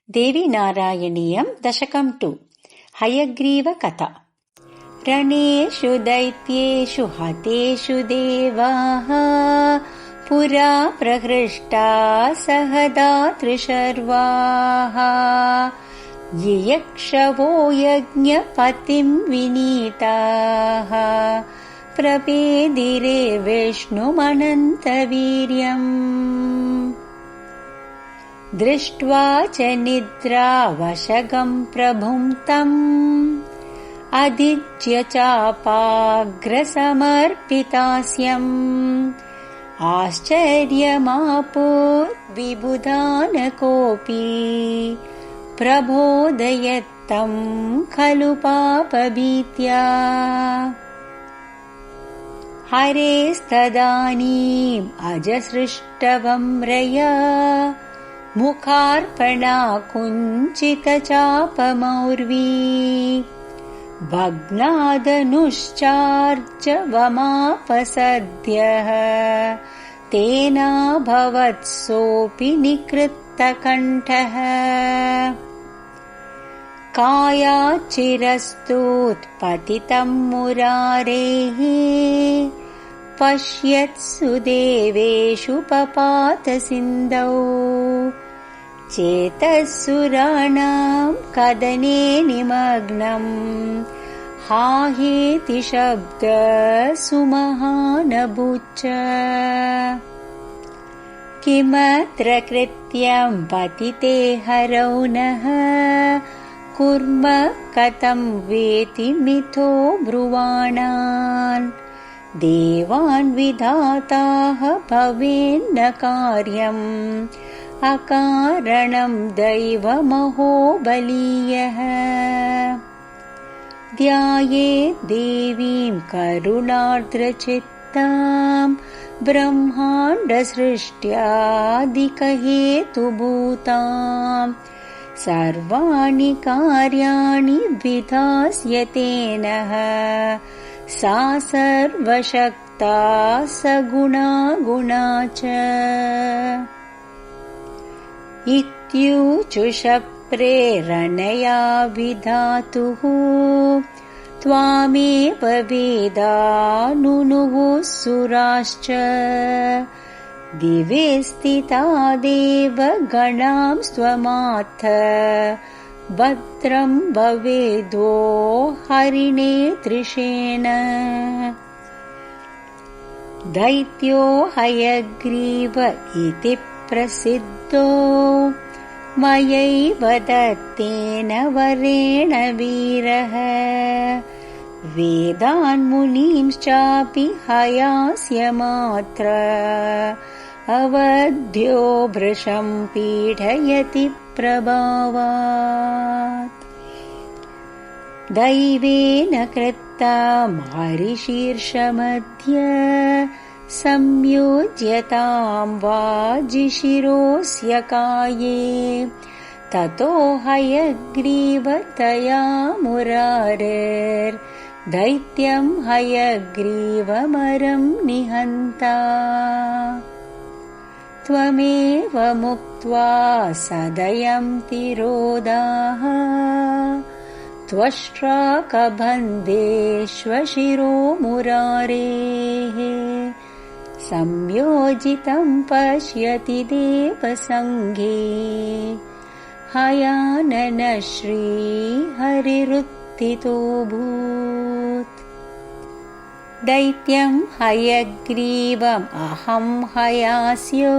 देवीनारायणीयं दशकं 2 हयग्रीवकथा। रणेषु दैत्येषु हतेषु देवाः पुरा प्रहृष्टा सहदातृशर्वाः। ययक्षवो यज्ञपतिं विनीताः प्रपेदिरे विष्णुमनन्तवीर्यम्। दृष्ट्वा च निद्रावशगं प्रभुं तम् अदिज्य चापाग्रसमर्पितास्यम्। आश्चर्यमापुर्विबुधानकोऽपि प्रबोधयत्तं खलु पापभीत्या। हरेस्तदानीम् अजसृष्टवम्रया मुखार्पणा कुञ्चितचापमौर्वी। भग्नादनुश्चार्जवमापसद्यः तेनाभवत्सोऽपि निकृत्तकण्ठः। कायाच्चिरस्तूत्पतितं मुरारेः पश्यत्सु देवेषु पपातसिन्धौ। चेतःसुराणां कदने निमग्नम् हाहेति शब्दसुमहानभूच्च। किमत्र कृत्यं पतिते हरौ नः कुर्म कथं वेति मिथो ब्रुवाणान्। देवान् विधाताः भवेन्न कार्यम् अकारणं दैवमहो बलीयः। ध्यायेत् देवीं करुणार्द्रचित्तां ब्रह्माण्डसृष्ट्यादिकहेतुभूतां। सर्वाणि कार्याणि विधास्यते नः सा सर्वशक्ता सगुणा गुणा च। इत्यूचुष प्रेरणया विधातुः त्वामेव वेदानुनुः सुराश्च। दिवे स्थिता देवगणां स्वमाथ भद्रं भवेद्वो हरिणेत्रिषेण। दैत्यो हयग्रीव इति प्रसिद्धो मयैव दत्तेन वरेण वीरः। वेदान्मुनींश्चापि हयास्यमात्र अवध्यो भृशं पीडयति प्रभावात्। दैवेन कृत्तां हरिशीर्षमध्य संयोज्यतां वाजिशिरोऽस्य काये। ततो हयग्रीवतया मुरारेर्दैत्यं हयग्रीवमरं निहन्ता। त्वमेव मुक्त्वा सदयं तिरोधाः त्वष्ट्राकबन्धेष्वशिरो मुरारेः। संयोजितं पश्यति देवसङ्घे हयानन श्रीहरिरुत्थितोऽभूत्। दैत्यं हयग्रीवम् अहं हयास्यो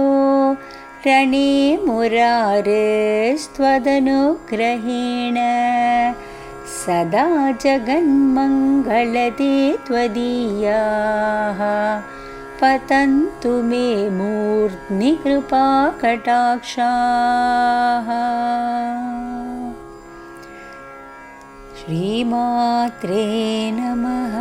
रणे मुरारेस्त्वदनुग्रहेण। सदा जगन्मङ्गलदे त्वदीयाः पतन्तु मे मूर्ध्नि कृपाकटाक्षाः। श्रीमात्रे नमः।